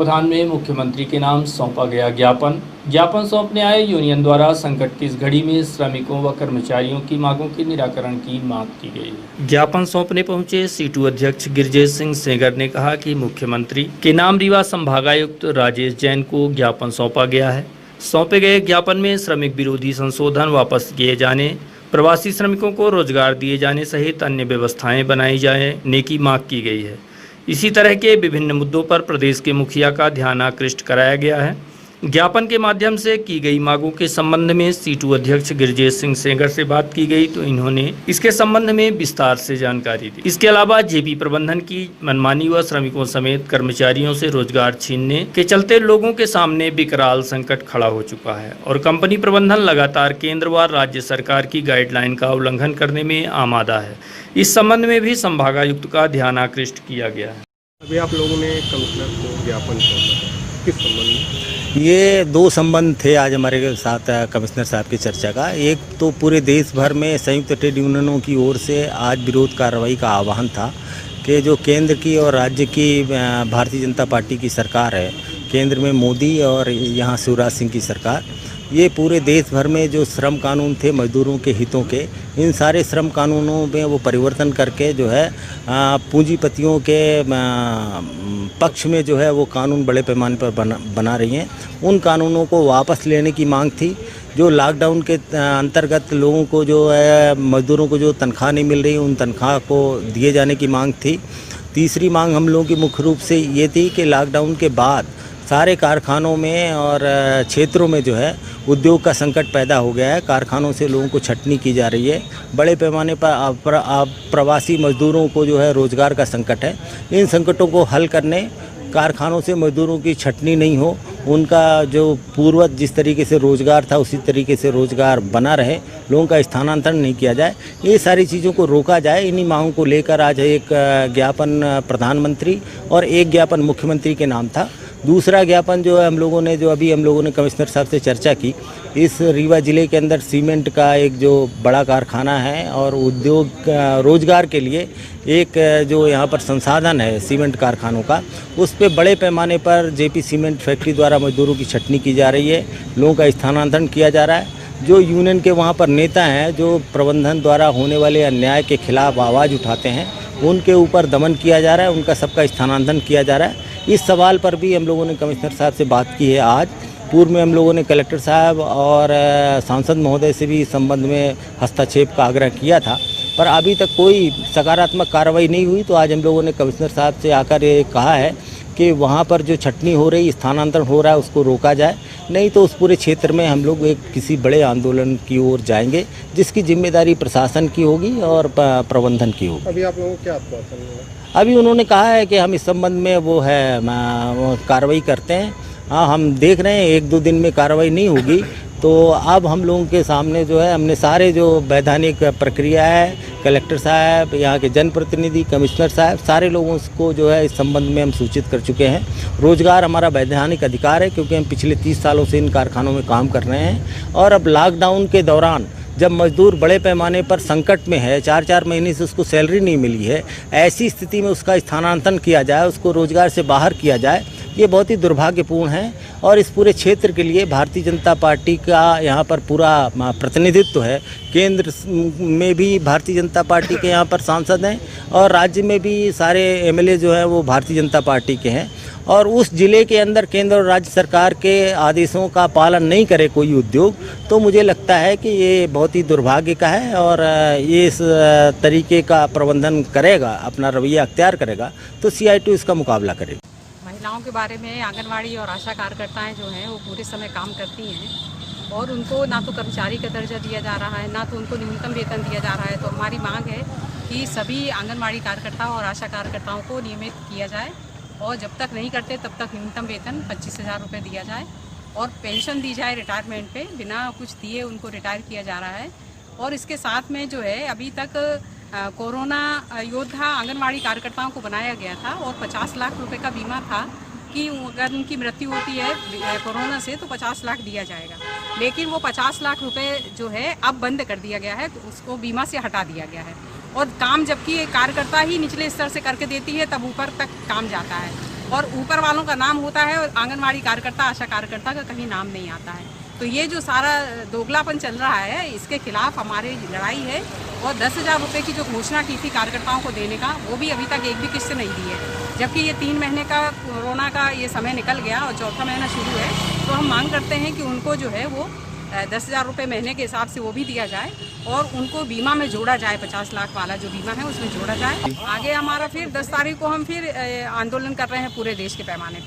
प्रधान में मुख्यमंत्री के नाम सौंपा गया ज्ञापन सौंपने आए यूनियन द्वारा संकट की इस घड़ी में श्रमिकों व कर्मचारियों की मांगों के निराकरण की मांग की गई। ज्ञापन सौंपने पहुंचे सीटू अध्यक्ष गिरिजेश सिंह सेंगर ने कहा कि मुख्यमंत्री के नाम रीवा संभागायुक्त राजेश जैन को ज्ञापन सौंपा गया है। सौंपे गए ज्ञापन में श्रमिक विरोधी संशोधन वापस किए जाने, प्रवासी श्रमिकों को रोजगार दिए जाने सहित अन्य व्यवस्थाएं बनाई जाने की मांग की गई है। इसी तरह के विभिन्न मुद्दों पर प्रदेश के मुखिया का ध्यान आकृष्ट कराया गया है। ज्ञापन के माध्यम से की गई मांगों के संबंध में सीटू अध्यक्ष गिरिजेश सिंह सेंगर से बात की गई तो इन्होंने इसके संबंध में विस्तार से जानकारी दी। इसके अलावा जेपी प्रबंधन की मनमानी व श्रमिकों समेत कर्मचारियों से रोजगार छीनने के चलते लोगों के सामने विकराल संकट खड़ा हो चुका है और कंपनी प्रबंधन लगातार केंद्र व राज्य सरकार की गाइडलाइन का उल्लंघन करने में आमादा है। इस संबंध में भी संभागायुक्त का ध्यान आकृष्ट किया गया है। अभी आप लोगों ने कमिश्नर को ज्ञापन सौंपा, किस संबंध में? ये दो संबंध थे आज हमारे साथ कमिश्नर साहब की चर्चा का। एक तो पूरे देश भर में संयुक्त ट्रेड यूनियनों की ओर से आज विरोध कार्रवाई का आह्वान था कि जो केंद्र की और राज्य की भारतीय जनता पार्टी की सरकार है, केंद्र में मोदी और यहाँ शिवराज सिंह की सरकार, ये पूरे देश भर में जो श्रम कानून थे मजदूरों के हितों के, इन सारे श्रम कानूनों में वो परिवर्तन करके जो है पूंजीपतियों के पक्ष में जो है वो कानून बड़े पैमाने पर बना रही हैं। उन कानूनों को वापस लेने की मांग थी। जो लॉकडाउन के अंतर्गत लोगों को जो है मजदूरों को जो तनख्वाह नहीं मिल रही, उन तनख्वाह को दिए जाने की मांग थी। तीसरी मांग हम लोगों की मुख्य रूप से ये थी कि लॉकडाउन के बाद सारे कारखानों में और क्षेत्रों में जो है उद्योग का संकट पैदा हो गया है। कारखानों से लोगों को छटनी की जा रही है। बड़े पैमाने पर प्रवासी मजदूरों को जो है रोज़गार का संकट है। इन संकटों को हल करने, कारखानों से मजदूरों की छटनी नहीं हो, उनका जो पूर्वज जिस तरीके से रोज़गार था उसी तरीके से रोज़गार बना रहे, लोगों का स्थानांतरण नहीं किया जाए, ये सारी चीज़ों को रोका जाए। इन्हीं मांगों को लेकर आज एक ज्ञापन प्रधानमंत्री और एक ज्ञापन मुख्यमंत्री के नाम था। दूसरा ज्ञापन जो है हम लोगों ने कमिश्नर साहब से चर्चा की। इस रीवा ज़िले के अंदर सीमेंट का एक जो बड़ा कारखाना है और उद्योग रोज़गार के लिए एक जो यहाँ पर संसाधन है सीमेंट कारखानों का, उस पे बड़े पैमाने पर जेपी सीमेंट फैक्ट्री द्वारा मजदूरों की छटनी की जा रही है, लोगों का स्थानांतरण किया जा रहा है। जो यूनियन के वहाँ पर नेता हैं, जो प्रबंधन द्वारा होने वाले अन्याय के खिलाफ आवाज़ उठाते हैं, उनके ऊपर दमन किया जा रहा है, उनका सबका स्थानांतरण किया जा रहा है। इस सवाल पर भी हम लोगों ने कमिश्नर साहब से बात की है। आज पूर्व में हम लोगों ने कलेक्टर साहब और सांसद महोदय से भी इस संबंध में हस्तक्षेप का आग्रह किया था, पर अभी तक कोई सकारात्मक कार्रवाई नहीं हुई। तो आज हम लोगों ने कमिश्नर साहब से आकर ये कहा है कि वहाँ पर जो छटनी हो रही, स्थानांतरण हो रहा है, उसको रोका जाए, नहीं तो उस पूरे क्षेत्र में हम लोग एक किसी बड़े आंदोलन की ओर जाएंगे, जिसकी जिम्मेदारी प्रशासन की होगी और प्रबंधन की होगी। अभी आप लोगों को क्या आश्वासन मिला? अभी उन्होंने कहा है कि हम इस संबंध में वो है कार्रवाई करते हैं। हाँ, हम देख रहे हैं 1-2 दिन में कार्रवाई नहीं होगी तो अब हम लोगों के सामने जो है हमने सारे जो वैधानिक प्रक्रिया है, कलेक्टर साहब, यहाँ के जनप्रतिनिधि, कमिश्नर साहब, सारे लोगों को जो है इस संबंध में हम सूचित कर चुके हैं। रोज़गार हमारा वैधानिक अधिकार है क्योंकि हम पिछले 30 सालों से इन कारखानों में काम कर रहे हैं और अब लॉकडाउन के दौरान जब मजदूर बड़े पैमाने पर संकट में है, 4-4 महीने से उसको सैलरी नहीं मिली है, ऐसी स्थिति में उसका स्थानांतरण किया जाए, उसको रोज़गार से बाहर किया जाए, ये बहुत ही दुर्भाग्यपूर्ण है। और इस पूरे क्षेत्र के लिए भारतीय जनता पार्टी का यहाँ पर पूरा प्रतिनिधित्व है। केंद्र में भी भारतीय जनता पार्टी के यहाँ पर सांसद हैं और राज्य में भी सारे एमएलए जो हैं वो भारतीय जनता पार्टी के हैं। और उस ज़िले के अंदर केंद्र और राज्य सरकार के आदेशों का पालन नहीं करे कोई उद्योग, तो मुझे लगता है कि ये बहुत ही दुर्भाग्य का है। और ये इस तरीके का प्रबंधन करेगा, अपना रवैया अख्तियार करेगा, तो CI2 इसका मुकाबला करेगा। महिलाओं के बारे में आंगनवाड़ी और आशा कार्यकर्ताएं जो हैं वो पूरे समय काम करती हैं और उनको ना तो कर्मचारी का दर्जा दिया जा रहा है, ना तो उनको न्यूनतम वेतन दिया जा रहा है। तो हमारी मांग है कि सभी आंगनवाड़ी कार्यकर्ताओं और आशा कार्यकर्ताओं को नियमित किया जाए और जब तक नहीं करते तब तक न्यूनतम वेतन 25,000 रुपये दिया जाए और पेंशन दी जाए रिटायरमेंट पे, बिना कुछ दिए उनको रिटायर किया जा रहा है। और इसके साथ में जो है अभी तक कोरोना योद्धा आंगनवाड़ी कार्यकर्ताओं को बनाया गया था और 50 लाख रुपए का बीमा था कि अगर उनकी मृत्यु होती है कोरोना से तो 50 लाख दिया जाएगा। लेकिन वो 50 लाख रुपए जो है अब बंद कर दिया गया है, तो उसको बीमा से हटा दिया गया है। और काम जबकि कार्यकर्ता ही निचले स्तर से करके देती है तब ऊपर तक काम जाता है। और ऊपर वालों का नाम होता है और आंगनवाड़ी कार्यकर्ता आशा कार्यकर्ता का कहीं नाम नहीं आता है। तो ये जो सारा दोगलापन चल रहा है इसके खिलाफ हमारी लड़ाई है। और 10,000 रुपये की जो घोषणा की थी कार्यकर्ताओं को देने का, वो भी अभी तक एक भी किस्त नहीं दी है, जबकि ये 3 महीने का कोरोना का ये समय निकल गया और चौथा महीना शुरू है। तो हम मांग करते हैं कि उनको जो है वो 10,000 रुपये महीने के हिसाब से वो भी दिया जाए और उनको बीमा में जोड़ा जाए। 50 लाख वाला जो बीमा है उसमें जोड़ा जाए। आगे हमारा फिर 10 तारीख को हम फिर आंदोलन कर रहे हैं पूरे देश के पैमाने पे।